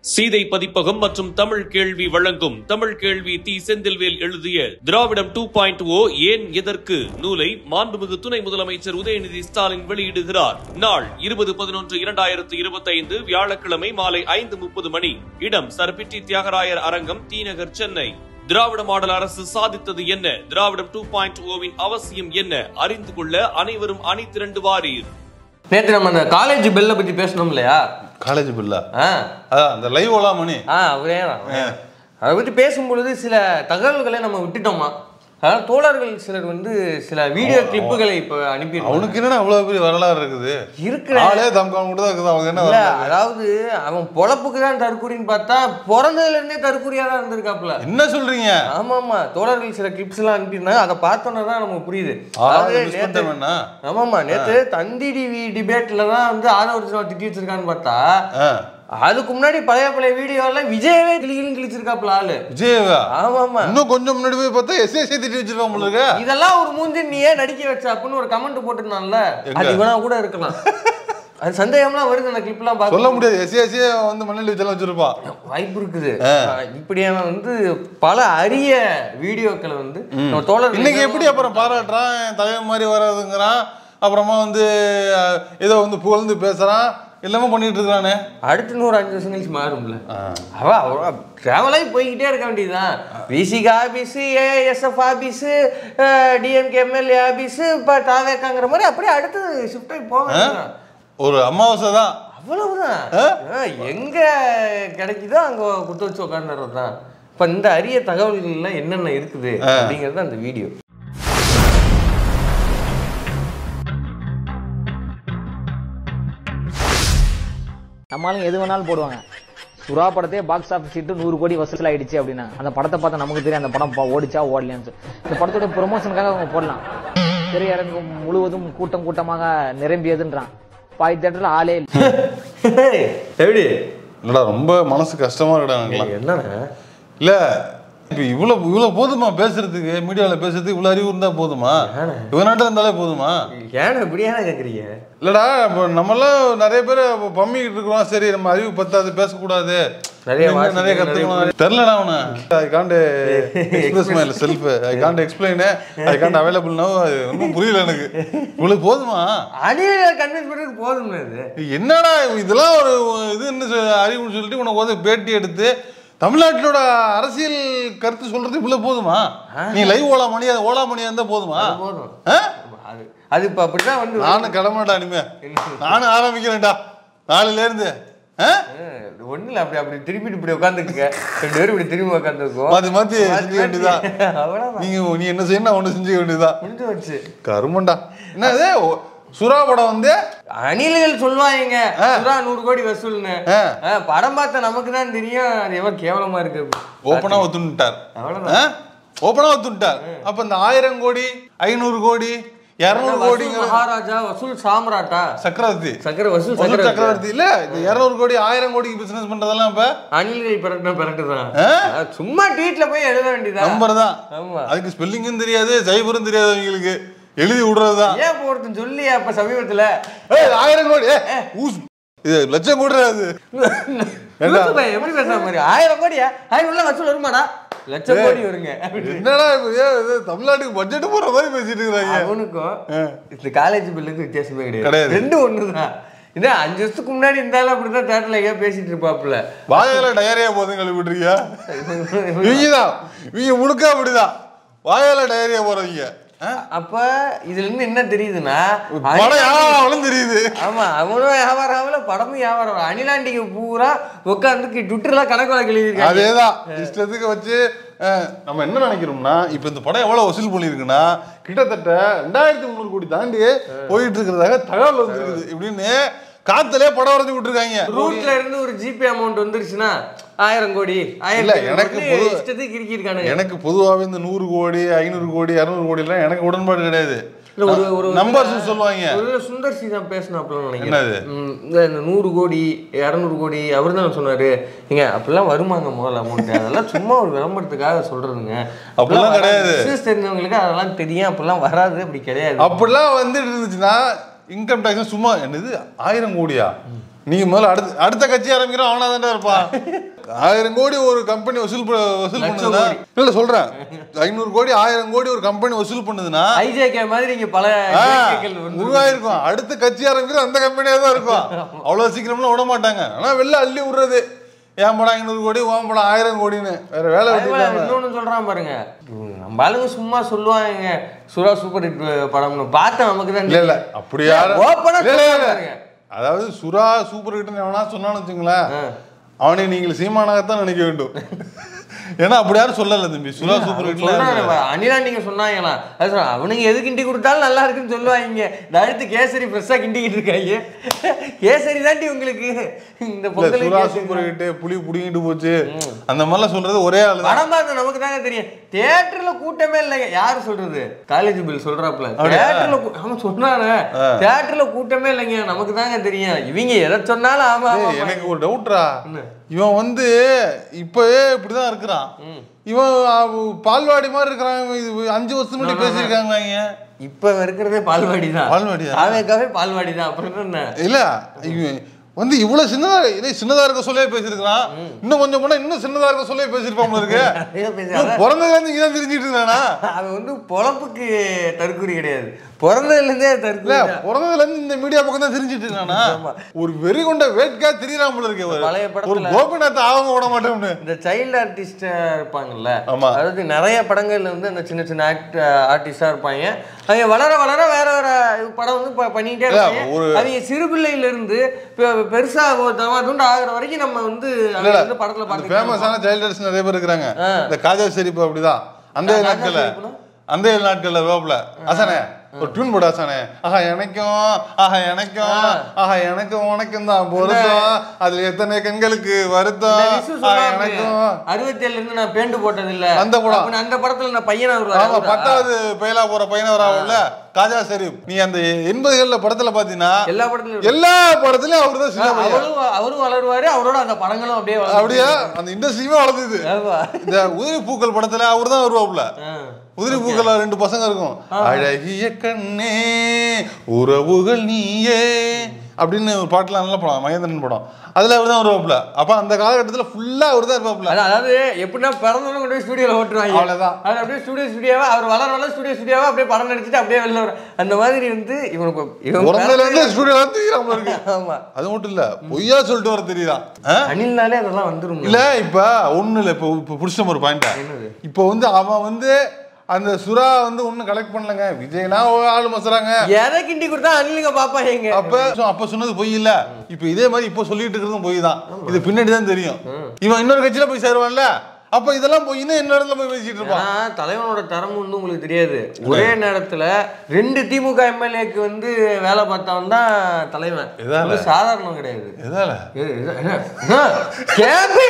சீதை பதிப்பகம் மற்றும் தமிழ் கேள்வி வழங்கும் தமிழ் கேள்வி தி செந்தில்வேல் எழுதிய திராவிடம் 2.0 ஏன் எதற்கு நூலை மாண்புமிகு துணை முதலமைச்சர் உதயநிதி ஸ்டாலின் வெளியிடுகிறார். நாள் 20/11/2025 வியாழக்கிழமை மாலை 5:30 மணி. இடம் சர்பிட்டி தியாகராயர் அரங்கம், டி நகர், சென்னை. திராவிட மாடல் அரசு சாதித்தது என்ன? திராவிடம் 2.0வின் அவசியம் என்ன? அறிந்து கொள்ள அனைவரும் அணி திரண்டு வாரீர். நேற்று நம்ம அந்த காலேஜ் பெல்ல பத்தி பேசணும் இல்லையா? காலேஜ் பில்லா அதான் அந்த லைவ் ஓலாமணி அவரே அதை பத்தி பேசும்பொழுது சில தகவல்களை நம்ம விட்டுட்டோமா. அதாவது தோழர்கள் சிலர் வந்து சில வீடியோ கிளிப்புகளை இப்ப அனுப்பி அவனுக்கு என்ன அவ்வளவு பெரிய வரலாறு இருக்குது அதாவது அவன் பொழப்புக்கு தான் தற்கூரின்னு பார்த்தா பிறந்ததுல இருந்தே தற்கூரியா தான் இருந்திருக்காப்புல. என்ன சொல்றீங்க? ஆமா ஆமா, தோழர்கள் சில கிளிப்ஸ் எல்லாம் அனுப்பியிருந்தாங்க. அதை பார்த்தோன்னா தான் நமக்கு புரியுது. ஆமாமா, நேற்று தந்தி டிவி டிபேட்ல தான் வந்து ஆதவ திட்டி வச்சிருக்கான்னு பார்த்தா அதுக்கு முன்னாடி பழைய வீடியோல விஜயவே கிழிச்சிருக்காப்ல ஆளு. விஜயவா? ஆமா, இன்னும் கொஞ்சம் முன்னாடி போய் பார்த்தா எஸ்ஏ திட்டி வச்சிருக்கான் உங்களுக்கு. இதெல்லாம் ஒரு மூஞ்சி நீயே நடிக்க வச்ச அப்படின்னு ஒரு கமெண்ட் போட்டுருந்தான்ல, அது இவனா கூட இருக்கலாம். அது சந்தேகம்லாம் வருது அந்த கிளிப்லாம் பார்க்க சொல்ல முடியாது. எஸ்ஏ வந்து மண்ணில் வச்செல்லாம் வச்சிருப்பான், வாய்ப்பு இருக்குது. இப்படியான வந்து பல அரிய வீடியோக்களை வந்து தோழர் இன்னைக்கு எப்படி அப்புறம் பாராட்டுறான், தலைவர் மாதிரி வராதுங்கிறான், அப்புறமா வந்து ஏதோ வந்து புகழ்ந்து பேசுறான், எல்லாமே பண்ணிட்டு இருக்கானே. அடுத்து 105 வருஷம் கழிச்சு மாறும்ல. அவன் டிராவலாகி போய்கிட்டே இருக்க வேண்டியதுதான். விசிக office, ASF office, DMK MLA office, இப்போ தாவேக்காங்கிற மாதிரி அப்படியே அடுத்து ஷிஃப்ட் ஆகி போக ஒரு அமாவாசை தான், அவ்வளவுதான். எங்க கிடைக்குதோ அங்க குத்து வச்சு உட்காந்துறது தான். இப்போ இந்த அரிய தகவல்கள்லாம் என்னென்ன இருக்குது அப்படிங்கிறது அந்த வீடியோ. நம்மளும் எது வேணாலும் போடுவாங்க. சுறா படத்தையே பாக்ஸ் ஆஃபீஸ் சீட்டு 100 கோடி வசூல் ஆயிடுச்சு அப்படின்னா அந்த படத்தை பார்த்தா நமக்கு தெரியும் அந்த படம் ஓடிச்சா ஓடலையான்னு. இந்த படத்தோட ப்ரொமோஷனுக்காக அவங்க போடலாம். திரையரங்கு முழுவதும் கூட்டமாக நிரம்பியதுன்றான். பாய் தேட்டர்ல ஆளே எப்படி இல்லடா, ரொம்ப மனசு கஷ்டமா இருக்கா. என்ன இல்ல இப்ப இவ்வளவு போதுமா பேசுறதுக்கு? மீடியாவில் பேசுறதுக்கு இவ்வளவு அறிவு இருந்தா போதுமா? இவன் நாட்டில் இருந்தாலே போதுமா? ஏன்னா இப்படியான கேக்குறீங்க? இல்லடா, இப்போ நம்மளாம் நிறைய பேர் பம்மிக்கிட்டு இருக்கிறோம். சரி, நம்ம அறிவு பத்தாது, பேசக்கூடாது, நிறைய கத்துக்கணும். தெரியலடா அவனை. I can't express my self, I can't explain, I can't available now. அது ஒன்றும் புரியல எனக்கு. இவ்வளவு போதுமா? கன்வின்ஸ் பண்ணுறதுக்கு போதும். என்னடா இதெல்லாம் ஒரு இது என்ன அறிவுன்னு சொல்லிட்டு உனக்கு வந்து பேட்டி எடுத்து தமிழ்நாட்டிலோட அரசியல் கருத்து சொல்றது இவ்வளவு போதுமா? நீ லைவ் ஓலாமணி, அது ஓலாமணியா இருந்தா போதுமா? போதும். அது இப்ப அப்படிதான் வந்து நானும் கிளம்படா, இனிமே நானும் ஆரம்பிக்கிறேன்டா நாளையில இருந்து. ஒண்ணு இல்ல, அப்படி திருப்பிட்டு இப்படி உட்காந்துக்குங்க, 2 பேரும் இப்படி திரும்பி உட்காந்துருக்கோம். மாத்தி செஞ்சு வேண்டியதான். நீ என்ன செய்யணும் ஒண்ணு செஞ்சு வேண்டியதான். முடிஞ்சு வச்சு கருமண்டா. என்னது சுறா படம் வந்து அணில்கள் சொல்லுவாங்க சுறா 100 கோடி வசூல்னு. படம் பார்த்த நமக்கு தான் தெரியும் அது எவ்வளவு கேவலமா இருக்கு. ஓப்பனா ஒத்துட்டார். ஓப்பனா ஒத்துட்டார். அப்ப இந்த 1000 கோடி 500 கோடி 200 கோடி மகாராஜா வசூல் சாம்ராட்டா சக்கரவர்த்தி வசூல் சக்கரவர்த்தி இல்ல. இந்த 200 கோடி 1000 கோடிக்கு பிசினஸ் பண்றதெல்லாம் இப்ப அணில்கள் பிறட்டுதான். சும்மா ட்வீட்ல போய் எழுத வேண்டியதா நம்பர் தான். அதுக்கு ஸ்பெல்லிங்கும் தெரியாது, சைபரும் தெரியாது அவங்களுக்கு. எழுதி விடுறதுதான். ஏன் போறது சொல்லியா? இப்ப சமீபத்துல 1000 கோடி இது லட்சம் கோடி. எப்படி பேசுற மாதிரி 1000 கோடியா? 1000 வசூல் வருமாடா? லட்சம் கோடி வருங்க. என்னடா தமிழ்நாட்டுக்கு பட்ஜெட் போற மாதிரி பேசிட்டு இருக்காங்க. அவனுக்கும் இந்த காலேஜ் பில்லுக்கு வித்தியாசமே கிடையாது. ரெண்டும் ஒண்ணுதான். இதே 5 வருஷத்துக்கு முன்னாடி இருந்தாலும் அப்படிதான் தேட்டர்ல ஏன் பேசிட்டு இருப்பாப்புல. வாயால டயரியா போதும் கழுவிட்டுருக்கியா? இவங்கதான் இவங்க முழுக்க அப்படிதான் வாயால டயரியா போறவங்க. அப்ப இதுல இருந்து என்ன தெரியுதுன்னா தெரியுது. ஆமா, அவனும் வியாபாரம் ஆகல, படமும் வியாபாரம். அணிலாண்டிக்கு பூரா உட்காந்து ட்விட்டர்ல கணக்கு வழக்கு எழுதிருக்காங்க. அதேதான் இஷ்டத்துக்கு வச்சு. நம்ம என்ன நினைக்கிறோம்னா, இப்ப இந்த படம் எவ்வளவு வசூல் பண்ணிருக்குன்னா கிட்டத்தட்ட 2300 கோடி தாண்டி போயிட்டு இருக்கிறதாக தகவல் வந்துருக்குது. இப்படின்னு காத்துலயே படம் வரைஞ்சு விட்டுருக்காங்க. ரூட்ல இருந்து ஒரு ஜிபே அமௌண்ட் வந்துருச்சுன்னா 1000 கோடி எனக்கு பொதுவாகவே இந்த 100 கோடி 500 கோடி 200 கோடி எல்லாம் எனக்கு உடன்பாடு கிடையாது. நம்பர்ஸ் சொல்லுவாங்க. சுந்தர் சி தான் பேசணும். என்னது இந்த 100 கோடி 200 கோடி அவர் தான் சொன்னாரு. நீங்க அப்படிலாம் வருமாங்க முதல்ல அமௌண்ட், அதெல்லாம் சும்மா ஒரு விளம்பரத்துக்காக சொல்றதுங்க. அப்படிலாம் கிடையாது. தெரிஞ்சவங்களுக்கு அதெல்லாம் தெரியும். அப்படிலாம் வராது, அப்படி கிடையாது. அப்படிலாம் வந்துட்டு இருந்துச்சுன்னா இன்கம் டாக்ஸ் சும்மா என்னது 1000 கோடியா நீங்க முதல்ல அடுத்த கட்சி ஆரம்பிக்கிறோம் அவனா தானே இருப்பான். 1000 கோடி ஒரு கம்பெனி வசூல் பண்ணுதுன்னா இல்ல சொல்றேன் 500 கோடி 1000 கோடி ஒரு கம்பெனி வசூல் பண்ணுதுன்னா ஐஜேகே மாதிரி இங்க பல உருவாயிருக்கும். அடுத்த கட்சி ஆரம்பிக்கிறது அந்த கம்பெனியா தான் இருக்கும். அவ்வளவு சீக்கிரம்லாம் விட மாட்டாங்க. ஆனா வெளில அள்ளி விடுறது ஏன் படம் 500 கோடி ஓம் படம் 1000 கோடின்னு வேற வேலை. இன்னொன்னு சொல்றான் பாருங்க, நம்ம ஆளுங்க சும்மா சொல்லுவாங்க சுரா சூப்பர் ஹிட் படம்னு பார்த்தா நமக்கு தான் இல்ல அப்படியா ஓப்பனா சொல்றாங்க. அதாவது சுரா சூப்பர் ஹிட்னு எவனா சொன்னான்னு வச்சுங்களேன் அவனை நீங்கள் சீமானாகத்தான் நினைக்க வேண்டும். ஏன்னா அப்படி யாரும் சொல்லல தம்பி. சுரா சூப்பர் ஹிட்ல அனிலா நீங்க சொன்னாங்களா அவனுங்க எது கிண்டி கொடுத்தாலும் நல்லா இருக்குன்னு சொல்லுவாங்க. அடுத்து கேசரி ஃப்ரெஷ்ஷா கிண்டிக்கிட்டு இருக்காங்க. கேசரி தாண்டி உங்களுக்கு இந்த பொங்கல் சுரா சூப்பர் ஹிட் புளி புடிங்கிட்டு போச்சு அந்த மாதிரிலாம் சொல்றது ஒரே ஆளு. படம் பார்த்து நமக்கு தாங்க தெரியும். தியேட்டர்ல கூட்டமே இல்லைங்க. யாரு சொல்றது? காலேஜ் பில் சொல்றாப்ல தியேட்டர்ல அவன் சொன்னானே தியேட்டர்ல கூட்டமே இல்லைங்க. நமக்கு தாங்க தெரியும். இவங்க எதை சொன்னாலும் ஆமா. எனக்கு ஒரு டவுட்ரா, இவன் வந்து இப்பவே இப்படிதான் இருக்கிறான். இவன் பால்வாடி மாதிரி இருக்கிறான். 5 வருஷம் முன்னாடி பேசியிருக்காங்க. இப்ப இருக்கிறதே பால்வாடி தான். பால்வாடி தான். அப்புறம் என்ன இல்ல இவன் வந்து இவ்வளவு சின்னதா இருக்க சொல்லே பேசிருக்கான். இன்னும் கொஞ்சம் போனா இன்னும் சின்னதா இருக்க சொல்லே பேசிருப்பாங்க இருக்கு. பிறந்ததுல இருந்து இங்கதான் தெரிஞ்சிட்டு இருக்கானா? அவன் வந்து பொழப்புக்கு தற்கூரி கிடையாது. பிறந்ததுல இருந்தே தற்கூரி. பிறந்ததுல இருந்து இந்த மீடியா பக்கம் தான் தெரிஞ்சிட்டு இருக்கானா? ஒரு வெறி கொண்ட வேட்கா திரியறாமல இருக்கு. பழைய படத்துல ஒரு கோபிநாத் ஆவங்க விட மாட்டோம்னு இந்த சைல்டு ஆர்டிஸ்டா இருப்பாங்கல்ல. அதாவது நிறைய படங்கள்ல வந்து அந்த சின்ன சின்ன ஆர்டிஸ்டா இருப்பாங்க. அவங்க வளர வளர வேற வேற படம் வந்து பண்ணிட்டே இருப்பாங்க. அவங்க சிறு பிள்ளையில இருந்து பெருசா துண்டு ஆகுற வரைக்கும் நம்ம வந்து படத்துல பார்த்து ஃபேமஸான சைல்டு ஆர்டிஸ்ட் நிறைய பேர் இருக்காங்க. இந்த காஜா ஷெரீப் அப்படிதான் அந்த நாட்கள்ல ரோப்ல அசனே ஒரு டியூன் போட அசனே ஆஹா எனக்கும் ஆஹா எனக்கும் ஆஹா எனக்கும் உனக்கும் தான் பொருத்தம் அதுல எத்தனை கண்களுக்கு வருத்தம் எனக்கும் 67 இருந்து நான் பேண்டு போட்டது இல்ல அந்த படம். அந்த படத்துல நான் பையனா வருவேன். 10வது பையலா போற பையனவராவுல காஜா ஷெரீப். நீ அந்த 80களில் படத்துல பாத்தீங்கன்னா எல்லா படத்துலயும் அவருதான் அவரும் வளருவாரு. அவரோட அந்த படங்களும் அப்படியே அந்த இண்டஸ்ட்ரியுமே வளர்ந்தது. இந்த உதிரி பூக்கள் படத்துல அவருதான் வருவாப்புல. உதிரி பூக்கள்ல 2 பசங்க இருக்கும். அழகிய கண்ணே உறவுகள் நீயே அப்படின்னு ஒரு பாட்டுலாம் நல்ல படம் மகேந்திரன் படம். அதுல அவர் தான் வருவாப்புல. அப்ப அந்த காலகட்டத்துல ஃபுல்லா அவர் தான் இருப்பாப்புல. அதாவது எப்படின்னா பிறந்தவங்க கொண்டு போய் ஸ்டுடியோல ஓட்டுவாங்க. அவ்வளவுதான். அது அப்படியே ஸ்டுடியோவா அவர் வளர ஸ்டுடியோவா அப்படியே படம் நடிச்சுட்டு அப்படியே வெளில வரும். அந்த மாதிரி வந்து இவனுக்கு ஸ்டுடியோல தெரியாம இருக்கு. ஆமா அது மட்டும் இல்ல பொய்யா சொல்லிட்டு வர தெரியுதான். அனில்னாலே அதெல்லாம் வந்துரும் இல்ல. இப்ப ஒண்ணு இல்ல. இப்ப புடிச்ச ஒரு பாயிண்ட். இப்ப வந்து அவன் வந்து அந்த சுறா வந்து ஒன்னும் கலெக்ட் பண்ணலங்க. விஜய்னா ஆளு மசுறாங்க. எதை கிண்டி கொடுத்தா அனிலுங்க பாப்பாங்க. அப்ப சொன்னது பொய் இல்ல. இப்ப இதே மாதிரி இப்ப சொல்லிட்டு இருக்கிறதும் பொய் தான். இது பின்னாடி தான் தெரியும். இவன் இன்னொரு கட்சியில போய் சேருவான்ல. அப்ப இதெல்லாம் போய் இன்னும் என்ன இடத்துல போய் பேசிட்டு இருப்பான். தலைவனோட தரம் வந்து உங்களுக்கு தெரியாது. ஒரே நேரத்துல 2 திமுக எம்எல்ஏக்கு வந்து வேலை பார்த்தவன் தான் தலைவன். சாதாரணம் கிடையாது.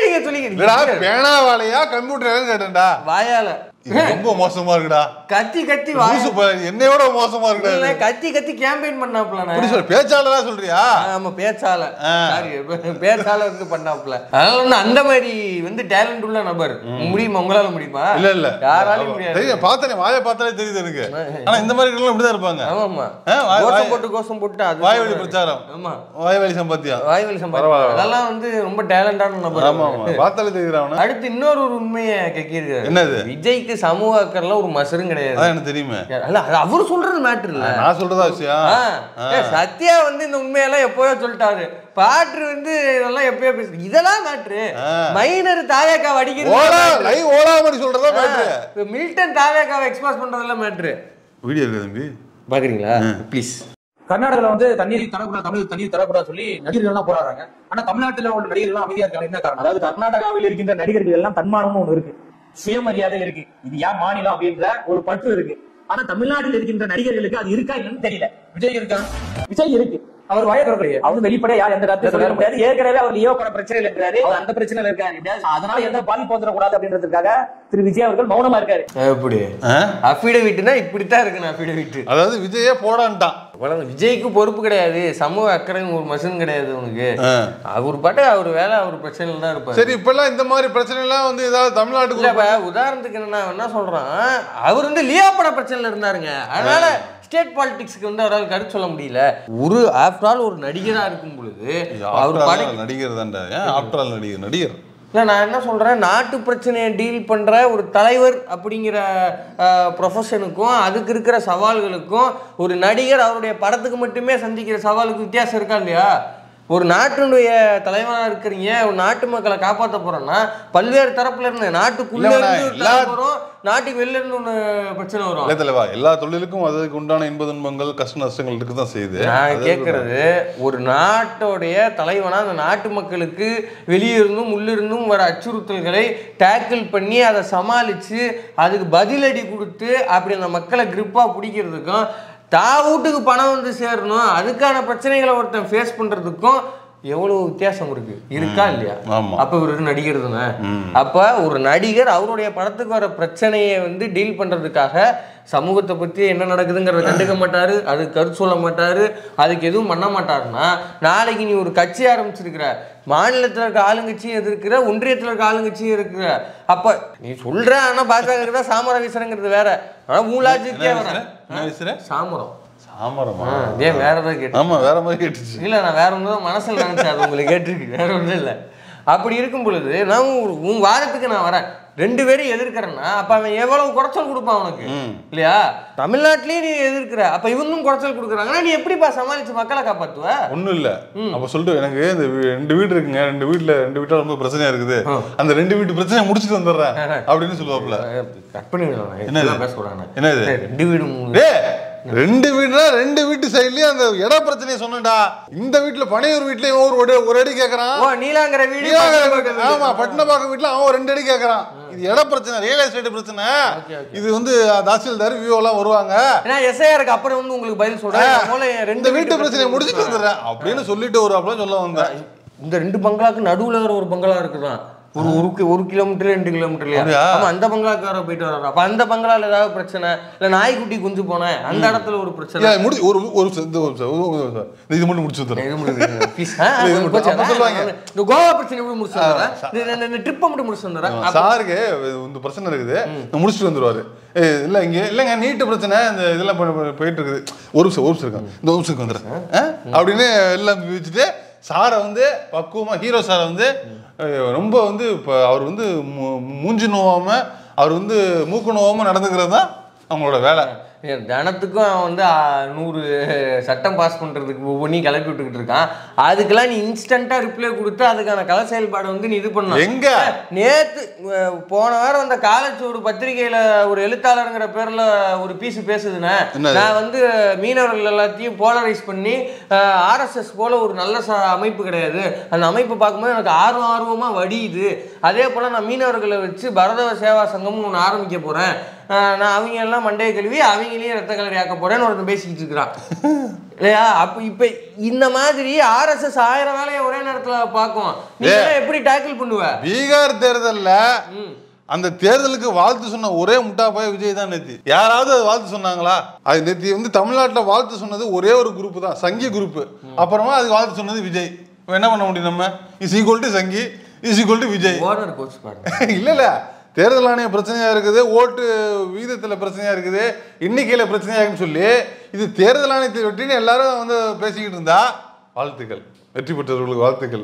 நீங்க சொல்லிக்கிறீங்க பேனா வாழையா கம்ப்யூட்டர் கேட்டா வாயால ரொம்ப மோசமா இருக்குடா. கத்தி கத்தி என்னையோட மோசமா இருக்குடா. கத்தி கத்தி கேம்பெயின் பண்ணாப்ல. பேச்சாளரா சொல்றியா? ஆமா பேச்சாளர். பேச்சாளர் வந்து பண்ணாப்ல. அதனால அந்த மாதிரி வந்து டேலண்ட் உள்ள நபர் முடியுமா? உங்களால முடியுமா? இல்ல இல்ல யாராலையும் முடியாது. பார்த்தனே வாயை பார்த்தாலே தெரியுது எனக்கு. ஆனா இந்த மாதிரி இப்படிதான் இருப்பாங்க. ஆமா கோஷம் போட்டு அது வாய்வழி பிரச்சாரம். ஆமா வாய்வழி சம்பாத்தியம். அதெல்லாம் வந்து ரொம்ப டேலண்டான நபர். ஆமா பார்த்தாலே தெரியுறான். அடுத்து இன்னொரு ஒரு உண்மையை கேட்கிறாரு. என்னது? விஜய்க்கு சமூக அக்கறைல ஒரு மசரும் கிடையாது. எனக்கு தெரியுமே. அவரு சொல்றது மேட்டர் இல்ல, நான் சொல்றதா விஷயம். சத்யா வந்து இந்த உண்மையெல்லாம் எப்போயோ சொல்லிட்டாரு. பாட்டு வந்து இதெல்லாம் எப்பயோ பேசு. இதெல்லாம் மேட்ரு. மைனர் தாவேக்காவை அடிக்கிறது ஓலாமடி சொல்றதா மேட்ரு. மில்டன் தாவேக்காவை எக்ஸ்பிரஸ் பண்றதெல்லாம் மேட்ரு. வீடியோ இருக்கு தம்பி, பாக்குறீங்களா ப்ளீஸ்? கர்நாடகால வந்து தண்ணீர் தரக்கூடாது, தமிழ் தண்ணீர் தரக்கூடாது சொல்லி நடிகர்கள் எல்லாம் போராடுறாங்க. ஆனா தமிழ்நாட்டுல உள்ள நடிகர்கள் எல்லாம் அமைதியா இருக்காங்க. என்ன காரணம்? அதாவது கர்நாடகாவில் இருக்கின்ற நடிகர்கள் எல்லாம் தன்மானம்னு ஒண்ணு இருக்கு, சுயமரியாதை இருக்கு, இது ஏன் மாநிலம் அப்படின்ற ஒரு பற்று இருக்கு. ஆனா தமிழ்நாட்டில் இருக்கின்ற நடிகர்களுக்கு அது இருக்கா இல்லன்னு தெரியல. விஜய் இருக்கா? விஜய் இருக்கு, அவர் வாயப்படுறாரு. அவர் வெளிப்படையா யார் எந்த காலத்துல சொல்ல முடியாது. ஏற்கனவே அவர் லியோ பட பிரச்சனையில இருக்காரு, அவர் அந்த பிரச்சனையில இருக்காரு. அதனால எந்த பாதிப்பு வந்துடக்கூடாது அப்படின்றதுக்காக திரு விஜய் அவர்கள் மௌனமா இருக்காரு. எப்படி அஃபிடவிட்னா இப்படித்தான் இருக்கு. அஃபிடவிட் அதாவது விஜயே போடான்ட்டான். விஜய்க்கு பொறுப்பு கிடையாது, சமூக அக்கறை ஒரு மசன் கிடையாது உனக்கு. அவர் பாட்டு அவர் வேலை, அவர் பிரச்சனையில தான் இருப்பாரு. சரி, இப்ப எல்லாம் இந்த மாதிரி பிரச்சனை எல்லாம் வந்து ஏதாவது தமிழ்நாட்டுக்கு உதாரணத்துக்கு என்ன சொல்றான், அவர் வந்து லியோ பட பிரச்சனையில இருந்தாருங்க. அதனால ஸ்டேட் பாலிடிக்ஸ்க்கு வந்து அவரால் கருத்து சொல்ல முடியல. ஒரு ஆஃப்டர் ஆல் ஒரு நடிகரா இருக்கும் பொழுது அவர் நடிகர் தான்டா. ஏன் ஆஃப்டர் ஆல் நடிகர் இல்லை, நான் என்ன சொல்கிறேன், நாட்டு பிரச்சனையை டீல் பண்ணுற ஒரு தலைவர் அப்படிங்கிற ப்ரொஃபஷனுக்கும் அதுக்கு இருக்கிற சவால்களுக்கும் ஒரு நடிகர் அவருடைய படத்துக்கு மட்டுமே சந்திக்கிற சவாலுக்கு வித்தியாசம் இருக்கா இல்லையா? ஒரு நாட்டினுடைய தலைவராக இருக்கிறீங்க, ஒரு நாட்டு மக்களை காப்பாற்ற போகிறோன்னா பல்வேறு தரப்புல இருந்து நாட்டுக்குள்ளே வரும், நாட்டுக்கு வெளில இருந்து ஒன்று பிரச்சனை வரும். இல்லை தலைவா, எல்லா தொழிலுக்கும் அதுக்கு உண்டான இன்ப துன்பங்கள் கஷ்ட நஷ்டங்கள் இருக்கு தான் செய்யுது. நான் கேட்கறது, ஒரு நாட்டோடைய தலைவனா அந்த நாட்டு மக்களுக்கு வெளியிருந்தும் உள்ளிருந்தும் வர அச்சுறுத்தல்களை டேக்கிள் பண்ணி அதை சமாளித்து அதுக்கு பதிலடி கொடுத்து அப்படி அந்த மக்களை கிரிப்பாக பிடிக்கிறதுக்கும் வீட்டுக்கு பணம் வந்து சேரணும் அதுக்கான பிரச்சனைகளை ஒருத்தன் ஃபேஸ் பண்றதுக்கும் எவ்வளவு வித்தியாசம் இருக்கா இல்லையா? அப்ப ஒரு நடிகர் தானே. அப்ப ஒரு நடிகர் அவருடைய படத்துக்கு வர பிரச்சனையை வந்து டீல் பண்றதுக்காக சமூகத்தை பற்றி என்ன நடக்குதுங்கிறத கண்டுக்க மாட்டாரு, அதுக்கு கருத்து சொல்ல மாட்டாரு, அதுக்கு எதுவும் பண்ண மாட்டாருன்னா நாளைக்கு நீ ஒரு கட்சி ஆரம்பிச்சிருக்கிற, மாநிலத்தில் இருக்க ஆளுங்கட்சியும் எதிர்க்கிற, ஒன்றியத்தில் இருக்க ஆளுங்கட்சியும் இருக்கிற, அப்ப நீ சொல்ற ஆனா பாஜக சாமர வீசுறங்கிறது வேற. ஆனா மூலாஜிக்கே வர சாமரம் சாமரமா ஏன் வேற ஏதாவது கேட்டு? ஆமா, வேற மாதிரி கேட்டுச்சு. இல்லை, நான் வேற ஒன்று தான் மனசில் நினைச்சேன், அது உங்களுக்கு கேட்டிருக்கு, வேற ஒன்றும் இல்லை. அப்படி இருக்கும் பொழுது நான் உன் வாரத்துக்கு நான் வரேன், 2 பேரும் எதிர்க்கிறேன்னா அப்ப அவன் எவ்வளவு குறைச்சல் கொடுப்பான் உனக்கு இல்லையா? தமிழ்நாட்டிலேயே நீ எதிர்க்கிற, அப்ப இவனும் குறைச்சல் கொடுக்குறாங்கன்னா நீ எப்படிப்பா சமாளிச்சு மக்களை காப்பாத்துவ? ஒண்ணும் இல்ல. அப்ப சொல்லிட்டு எனக்கு இந்த 2 வீடு இருக்குங்க, 2 வீட்டுல ரொம்ப பிரச்சனையா இருக்குது, அந்த 2 வீட்டு பிரச்சனையை முடிச்சுட்டு வந்துடுறேன் அப்படின்னு சொல்லுவாப்புல. கற்பனை என்ன பேச சொல்றாங்க? என்னது 2 வீடு 2 வீடுனா 2 வீட்டு சைட்லயும் அந்த இட பிரச்சனையை சொன்னடா. இந்த வீட்டுல பனையூர் வீட்லயும் ஒரு அடி கேக்குறான், நீலாங்கர வீடு, ஆமா பட்டினப்பாக்கம் வீட்டுல அவன் 2 அடி கேக்குறான். இது இட பிரச்சனை, ரியல் எஸ்டேட் பிரச்சனை. இது வந்து தாசில்தார் விஓ எல்லாம் வருவாங்க, எஸ்ஐஆருக்கு அப்புறம் வந்து உங்களுக்கு பதில் சொல்றேன், 2 வீட்டு பிரச்சனையை முடிச்சுட்டு வந்துடுறேன் அப்படின்னு சொல்லிட்டு ஒரு அப்பலாம் சொல்ல வந்தேன். இந்த 2 பங்களாக்கு நடுவுல ஒரு பங்களா இருக்குதான், ஒரு கிலோமீட்டர் 2 கிலோமீட்டர்லயா? ஆமா, அந்த பங்களாக்கார போயிட்டு வர்றாரு. அப்ப அந்த பங்களால ஏதாவது பிரச்சனை இல்ல, நாய்க்குட்டி குஞ்சு போனேன் அந்த இடத்துல ஒரு பிரச்சனை, இது மட்டும் முடிச்சு கோவா பிரச்சனை எப்படி முடிச்சு வந்துடுறேன், ட்ரிப்பை மட்டும் முடிச்சு வந்துடுறேன். சாருக்கு இந்த பிரச்சனை இருக்குது, முடிச்சுட்டு வந்துருவாரு. இல்ல இங்க இல்லங்க நீட்டு பிரச்சனை இந்த இதெல்லாம் போயிட்டு இருக்குது, ஒரு நிமிஷம் இருக்காங்க, இந்த நிமிஷத்துக்கு வந்துடுறேன் அப்படின்னு எல்லாம் வச்சுட்டு சாரை வந்து பக்குவமா ஹீரோ சாரை வந்து ரொம்ப வந்து இப்போ அவர் வந்து மூஞ்சி நோவாம அவர் வந்து மூக்கு நோவாம நடந்துக்கிறது தான் அவங்களோட வேலை. தினத்துக்கும் அவன் வந்து 100 சட்டம் பாஸ் பண்ணுறதுக்கு ஒவ்வொன்றையும் கிளப்பி விட்டுக்கிட்டு இருக்கான். அதுக்கெல்லாம் நீ இன்ஸ்டண்ட்டாக ரிப்ளை கொடுத்து அதுக்கான கல செயல்பாடு வந்து நீ இது பண்ண எங்க நேற்று போன வாரம் அந்த காலச்சோடு பத்திரிகையில் ஒரு எழுத்தாளருங்கிற பேரில் ஒரு பீஸ் பேசுதுன்னு, நான் வந்து மீனவர்கள் எல்லாத்தையும் போலரைஸ் பண்ணி ஆர்எஸ்எஸ் போல ஒரு நல்ல அமைப்பு கிடையாது, அந்த அமைப்பு பார்க்கும்போது எனக்கு ஆர்வமாக வடியுது, அதே போல் நான் மீனவர்களை வச்சு பரதவ சேவா சங்கம்னு ஒன்று ஆரம்பிக்க போகிறேன், நான் அவங்க எல்லாம் மண்டையை கழுவி அவங்களையும் ரத்த கலரி ஆக்க போறேன்னு ஒருத்தன் பேசிக்கிட்டு இருக்கிறான் இல்லையா? அப்ப இப்ப இந்த மாதிரி ஆர்எஸ்எஸ் 1000 வேலையை ஒரே நேரத்துல பார்க்கும், நீ எப்படி டேக்கிள் பண்ணுவ? பீகார் தேர்தல்ல அந்த தேர்தலுக்கு வாழ்த்து சொன்ன ஒரே முட்டா போய் விஜய் தான். நேத்தி யாராவது அது வாழ்த்து சொன்னாங்களா? அது நேத்தி வந்து தமிழ்நாட்டில் வாழ்த்து சொன்னது ஒரே ஒரு குரூப் தான், சங்கி குரூப். அப்புறமா அதுக்கு வாழ்த்து சொன்னது விஜய். என்ன பண்ண முடியும் நம்ம? இஸ் ஈக்குவல் டு சங்கி, இஸ் ஈக்குவல் டு விஜய். இல்ல தேர்தல் ஆணைய பிரச்சனையா இருக்குது, ஓட்டு விகிதத்தில் பிரச்சனையா இருக்குது, எண்ணிக்கையில பிரச்சனையா இருக்குன்னு சொல்லி இது தேர்தல் ஆணையத்தை வெற்றின்னு எல்லாரும் வந்து பேசிக்கிட்டு இருந்தா வாழ்த்துக்கள், வெற்றி பெற்றவர்களுக்கு வாழ்த்துக்கள்.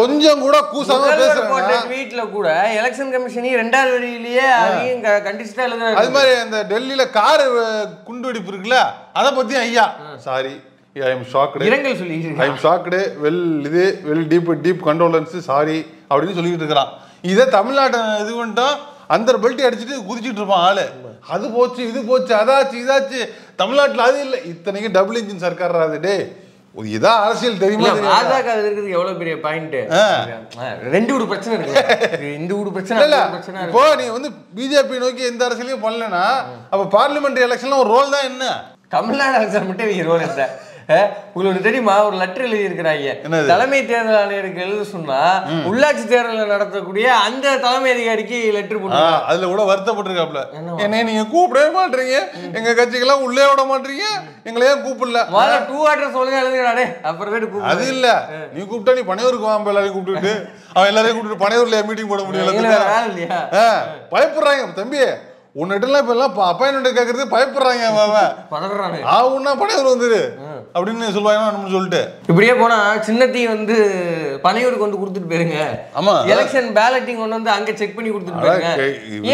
கொஞ்சம் கூட கூசாம பேசுறாங்க. வீட்டுல கூட எலெக்ஷன் கமிஷன் 2வது வழியிலேயே அதையும் கண்டிச்சுட்டா எழுதுறாங்க. அது மாதிரி அந்த டெல்லியில கார் குண்டு வெடிப்பு இருக்குல்ல, அதை பத்தி ஐயா சாரி ஐ எம் ஷாக்டு, இரங்கல் சொல்லி I am shocked, well deep condolences sorry அப்படின்னு சொல்லிட்டு இருக்கிறான். இதை தமிழ்நாட்டை இது பண்ணிட்டோம், அந்த பெல்ட்டி அடிச்சுட்டு குதிச்சுட்டு இருப்பான் ஆளு. அது போச்சு இது போச்சு அதாச்சு இதாச்சு, தமிழ்நாட்டில் அது இல்லை. இத்தனைக்கும் டபுள் இன்ஜின் சர்க்கார் டே, இதான் அரசியல் தெரியுமா? பாஜக இருக்கிறது எவ்வளவு பெரிய பாயிண்ட். 2 வீடு பிரச்சனை இருக்கு, இந்த வீடு பிரச்சனை இல்ல. இப்போ நீ வந்து பிஜேபி நோக்கி எந்த அரசியலையும் பண்ணலன்னா அப்ப பார்லிமெண்ட் எலெக்ஷன்ல ஒரு ரோல் தான் என்ன? தமிழ்நாடு எலெக்ஷன் மட்டும் ரோல் இல்லை. உங்களுக்கு தெரியுமா, ஒரு லெட்டர் எழுதி இருக்கிறாங்க, தலைமை தேர்தல் ஆணையருக்கு எழுத சொன்னா உள்ளாட்சி தேர்தல் நடத்தக்கூடிய அந்த தலைமை அதிகாரிக்கு லெட்டர் போட்டு அதுல கூட வருத்தப்பட்டிருக்காப்ல, என்ன நீங்க கூப்பிடவே மாட்டீங்க, எங்க கட்சிக்கெல்லாம் உள்ளே விட மாட்டீங்க, எங்களையே கூப்பிடல. 2 அட்ரஸ் சொல்லுங்க எழுதுறாடே, அப்புறமேட்டு அது இல்ல நீ கூப்பிட்டா நீ பனையூருக்கு வாங்க, எல்லாரையும் கூப்பிட்டு அவன் எல்லாரையும் கூப்பிட்டு பனையூர்ல மீட்டிங் போட முடியல. பயப்படுறாங்க தம்பி, உன்னிட்டலாம் இப்ப எல்லாம் அப்பாயின்மெண்ட் கேட்கறது பயப்படுறாங்க. அவன் பனையூர் வந்துரு அப்படின்னு சொல்லுவாங்க சொல்லிட்டு. இப்படியே போனா சின்னத்தி வந்து பனையூருக்கு வந்து கொடுத்துட்டு போயிருங்க. ஆமா, எலெக்ஷன் பேலட்டிங் ஒன்று வந்து அங்க செக் பண்ணி கொடுத்துட்டு போயிருங்க.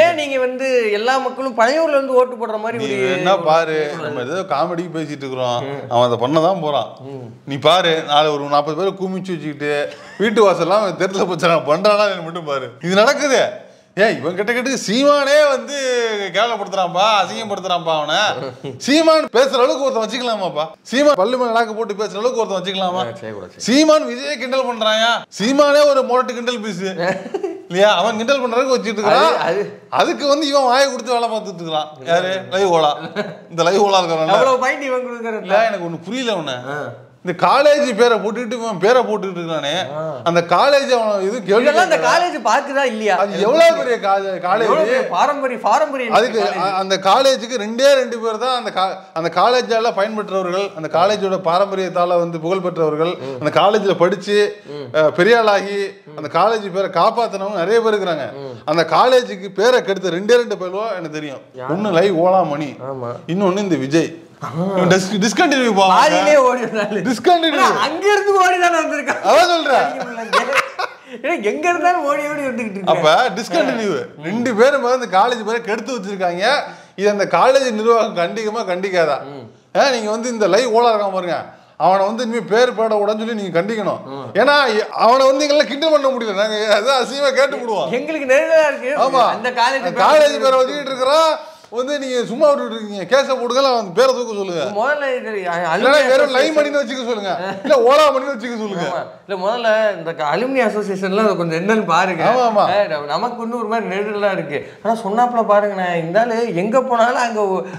ஏன் நீங்க வந்து எல்லா மக்களும் பனையூர்ல வந்து ஓட்டு போடுற மாதிரி என்ன பாரு, நம்ம ஏதோ காமெடிக்கு பேசிட்டு இருக்கிறோம், அவன் அதை பண்ணதான் போறான். நீ பாரு, நாளை ஒரு 40 பேரை குமிச்சு வச்சுக்கிட்டு வீட்டு வாசல்லாம் தெருல போச்சு பண்றானா மட்டும் பாரு. இது நடக்குது. இவன் கிட்ட சீமானே வந்து கேவலப்படுத்துறான்பா, அசிங்கப்படுத்துறான்பா. அவனை சீமான் பேசுற அளவுக்கு ஒருத்தன் வச்சுக்கலாமாப்பா? சீமான் பல்லு மேல நாக்கு போட்டு பேசுற அளவுக்கு ஒருத்தன் வச்சுக்கலாமா? சீமான் விஜயை கிண்டல் பண்றாயா? சீமானே ஒரு மொரட்டு கிண்டல் பீஸு இல்லையா? அவன் கிண்டல் பண்றதுக்கு வச்சுட்டு இருக்கான். அதுக்கு வந்து இவன் வாயை கொடுத்து வேலை பார்த்துட்டு இருக்கான். யாரு? லைவ் ஓலா. இந்த லைவ் ஓலா இருக்கிறான். எனக்கு ஒண்ணு புரியல. அவனை இந்த காலேஜ் பேரை போட்டுட்டு பேரை போட்டுட்டு இருக்கானே, அந்த காலேஜ் அவன் இது அந்த காலேஜ் பார்க்குதா இல்லையா? அது எவ்வளவு பெரிய காலேஜ், பாரம்பரியம். அதுக்கு அந்த காலேஜுக்கு 2 பேர் தான் அந்த காலேஜால பயன்பெற்றவர்கள், அந்த காலேஜோட பாரம்பரியத்தால வந்து புகழ் பெற்றவர்கள், அந்த காலேஜ்ல படிச்சு பெரிய ஆளாகி அந்த காலேஜ் பேரை காப்பாத்தினவங்க நிறைய பேர் இருக்கிறாங்க. அந்த காலேஜுக்கு பேரை கெடுத்த 2 பேரும் எனக்கு தெரியும். ஒண்ணு லைவ் ஓலா மணி, இன்னொன்னு இந்த விஜய். டிஸ்கண்டினியூ அங்க இருந்து ஓடி தான் வந்திருக்கான். அதான் சொல்றேன். எங்க இருந்தாலும் ஓடி ஓடி வந்துகிட்டு இருக்கு. அப்ப டிஸ்கண்டினியூ 2 பேரும் இந்த காலேஜ் பேரை கெடுத்து வச்சிருக்காங்க. இது அந்த காலேஜ் நிர்வாகம் கண்டிக்காதா? நீங்க வந்து இந்த லைவ் ஓலா இருக்கான் பாருங்க, அவனை வந்து இனிமே பேர் பாட உடனே சொல்லி நீங்க கண்டிக்கணும். ஏன்னா அவனை வந்து எங்களால கிண்டல் பண்ண முடியல. நாங்க அதான் அசிங்கமா கேட்டு போடுவோம். எங்களுக்கு நேரடியா இருக்கு. ஆமா, அந்த காலேஜ் பேரை வச்சுக்கிட்டு இருக்கிறோம். வந்து நீங்க சும்மா விட்டுட்டு இருக்கீங்க. கேஸ போடுங்க, அவன் பேரை தூக்க சொல்லுங்க. முதல்ல வெறும் லைவ் மணின்னு வச்சுக்க சொல்லுங்க, இல்ல ஓலா மணின்னு வச்சுக்க சொல்லுங்க. இல்ல முதல்ல இந்த அலுமினி அசோசியேஷன்ல கொஞ்சம் என்னன்னு பாருங்க. நமக்கு வந்து ஒரு மாதிரி நெருடலா இருக்கு. ஆனா சொன்னாப்புல பாருங்க, நான் இந்த ஆளு எங்க போனாலும்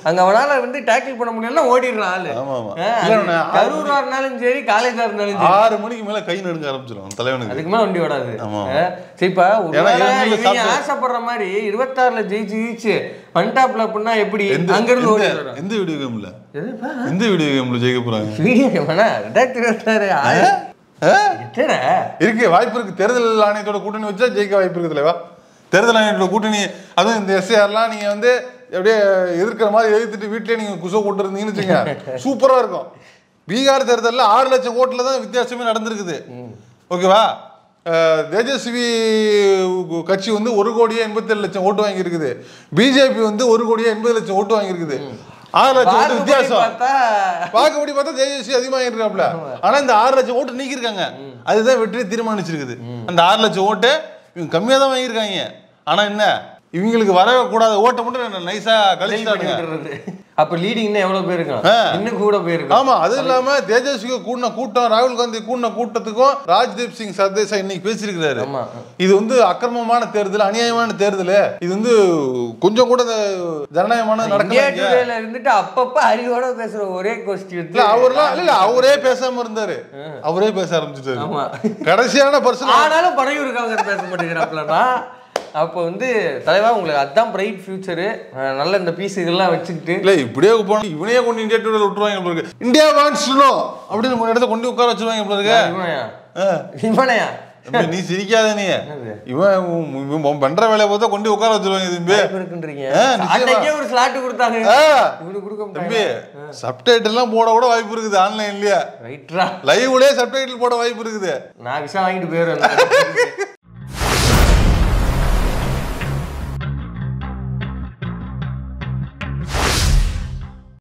அங்க அவனால வந்து டேக்கிள் பண்ண முடியல, ஓடிடுறான் ஆளு. கரூரா இருந்தாலும் சரி, காலேஜா இருந்தாலும் சரி, 6 மணிக்கு மேல கை நடுங்க ஆரம்பிச்சிடும் தலைவனுக்கு. அதுக்கு மேல வண்டி ஓடாது. சரிப்பா, ஆசைப்படுற மாதிரி 26ல ஜெயிச்சு பண்டாப்ல அப்படின்னா எப்படி அங்க இருந்து ஓடி வரும்? எந்த வீடியோ கேம்ல ஜெயிக்க போறாங்க? வீடியோ கேம்னா 2026 இருக்கு, வாய்ப்பு இருக்கு. தேர்தல் ஆணையத்தோட கூட்டணி வச்சா ஜெயிக்க வாய்ப்பு இருக்கு தலைவா. தேர்தல் ஆணையத்தோட கூட்டணி, அதுவும் இந்த எஸ்ஏஆர்லாம் நீங்க வந்து அப்படியே எதிர்க்கிற மாதிரி எழுதிட்டு வீட்லயே நீங்க குசோ போட்டு இருந்தீங்கன்னு வச்சுங்க, சூப்பரா இருக்கும். பீகார் தேர்தலில் 6 லட்சம் ஓட்டுல தான் வித்தியாசமே நடந்திருக்குது. ஓகேவா? தேஜஸ்வி கட்சி வந்து 1,87,00,000 ஓட்டு வாங்கி இருக்குது. பிஜேபி வந்து 1,80,00,000 ஓட்டு வாங்கி இருக்குது. 6 லட்சம் ஓட்டு வித்தியாசம். பார்க்கபடி பார்த்தா தேஜஸ்வி அதிகமாக இருக்காப்ல. ஆனா இந்த 6 லட்சம் ஓட்டு நீக்கிருக்காங்க. அதுதான் வெற்றியை தீர்மானிச்சிருக்குது. அந்த 6 லட்சம் ஓட்டு இவங்க கம்மியா தான் வாங்கியிருக்காங்க. ஆனா என்ன, இவங்களுக்கு வரவே கூடாத ஓட்டை மட்டும் நைஸா கழிச்சுட்டாங்க. அப்ப லீடிங்னா எவ்வளவு பேருக்கு? இன்னும் கூட பேருக்கு. ஆமா, அது இல்லாம தேஜஸ்விக்கு கூடின கூட்டம், ராகுல் காந்தி கூடின கூட்டத்துக்கும் ராஜ்தீப் சிங் சர்தேசாய் இன்னைக்கு பேசியிருக்கிறாரு. இது வந்து அக்கிரமமான தேர்தல், அநியாயமான தேர்தல், இது வந்து கொஞ்சம் கூட ஜனநாயகமான நடக்கல இருந்துட்டு அப்பப்ப அறிவோட பேசுற ஒரே கோஷ்டி. அவரே பேசாம இருந்தாரு, அவரே பேச ஆரம்பிச்சுட்டாரு. கடைசியான பர்சன். ஆனாலும் படையூருக்காக பேச மாட்டேங்கிறாப்லன்னா அப்போ வந்து தலைவா உங்களுக்கு அதுதான் பிரைட் ஃபியூச்சரு. நல்ல இந்த பீஸுகள்லாம் வச்சுக்கிட்டு இல்லை இப்படியே போனோம், இவனையே கொண்டு இந்தியா டூரில் விட்டுருவாங்க போல இருக்கு. இந்தியா வாண்ட்ஸ் டு நோ அப்படின்னு ஒரு இடத்த கொண்டு உட்கார வச்சிருவாங்க போல இருக்கு. இவனையா? நீ சிரிக்காத, நீ இவன் பண்ற வேலையை பார்த்தா கொண்டு உட்கார வச்சிருவாங்க. ஒரு ஸ்லாட் கொடுத்தாங்க. தம்பி, சப்டைட்டில்லாம் போட கூட வாய்ப்பு இருக்குது ஆன்லைன்லயே. லைவ்லயே சப்டைட்டில் போட வாய்ப்பு இருக்குது. நான் விஷயம் வாங்கிட்டு போயிடுறேன்.